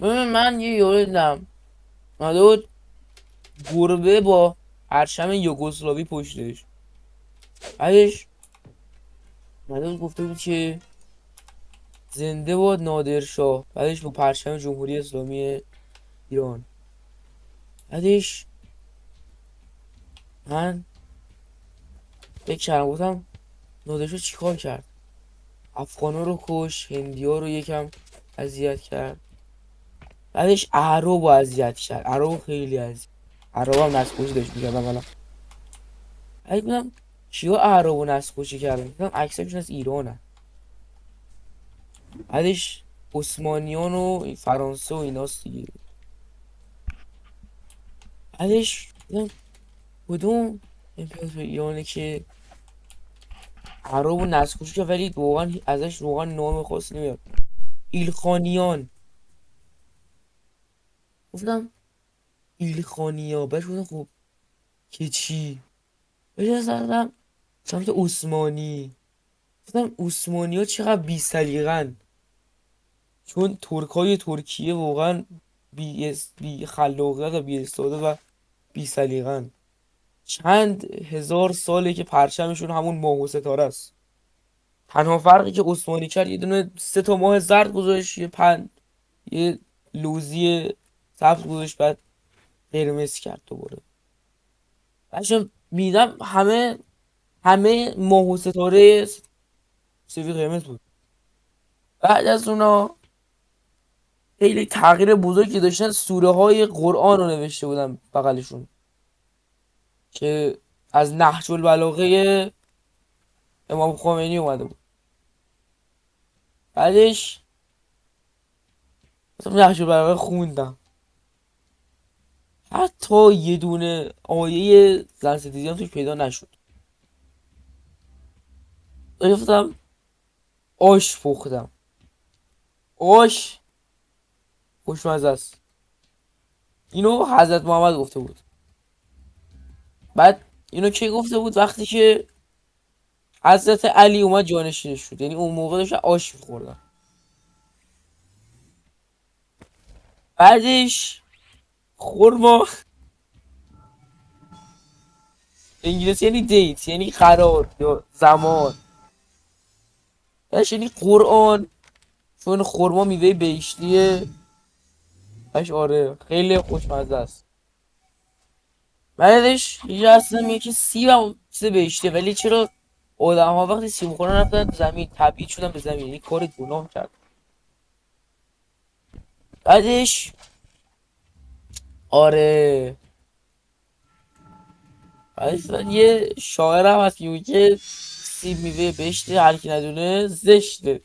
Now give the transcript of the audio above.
ببین من یه یورو دیدم اومده بود گربه با پرچم یوگسلاوی پشتش. بعدش اومده بود گفته بود که زنده باد نادرشاه، بعدش با پرچم جمهوری اسلامی ایران. بعدش من فکر کردم گفتم نادرشاه چیکار کرد؟ افغانا رو کش، هندیا رو یکم اذیت کرد. بعدش اعراب رو اذیت کرد. اعراب خیلی اذیت. اعراب هم نسل داشت میکردم حالا. بعد بودم کیا اعراب رو نسل کشی کردن؟ دیدم عکساشون از ایرانه. بعدش عثمانیان و فرانسه و ایناست دیگه. بعدش دیدم کدوم امپراتور ایرانه که اعراب رو نسل کشی کرد ولی واقعا ازش واقعا نام خاصی نمیاد. ایلخانیان. گفتم ایلخانیا. بعدش گفتم خب که چی؟ بهش زدم سمت عثمانی. گفتم عثمانی ها چقدر بی سلیقن، چون ترکای ترکیه واقعا بی خلاقیت و بی استعداد و بی سلیقن. چند هزار ساله که پرچمشون همون ماه و ستاره است. تنها فرقی که عثمانی کرد یه دونه 3 تا ماه زرد گذاشت، یه لوزی سبز گذاشت، بعد قرمز کرد دوباره. بچه میدم همه ماه و ستاره سفید قرمز بود. بعد از اونا خیلی تغییر بزرگی داشتن، سوره های قرآن رو نوشته بودن بغلشون که از نهج البلاغه امام خمینی اومده بود. بعدش مثلا نهج البلاغه خوندم، حتی یه دونه آیه زن ستیزی هم توش پیدا نشد. گفتم آش پختم. آش خوشمزه است. اینو حضرت محمد گفته بود. بعد اینو کی گفته بود؟ وقتی که حضرت علی اومد جانشینش شد، یعنی اون موقع داشتن آش میخوردن. بعدش خورما. انگلیسی یعنی دیت، یعنی قرار یا زمان. بعدش یعنی قرآن، چون خورما میوه بهشتیه. بعدش آره خیلی خوشمزه است. بعدش یه اصلا میگه که سیب هم چیز بهشتیه، ولی چرا آدم ها وقتی سیب میخورن رفتن زمین تبعید شدن به زمین، یعنی کار گناه کرد. بعدش آره بعدش یه شاعر هم هست که میگه سیب میوه بهشته، هر کی ندونه زشته.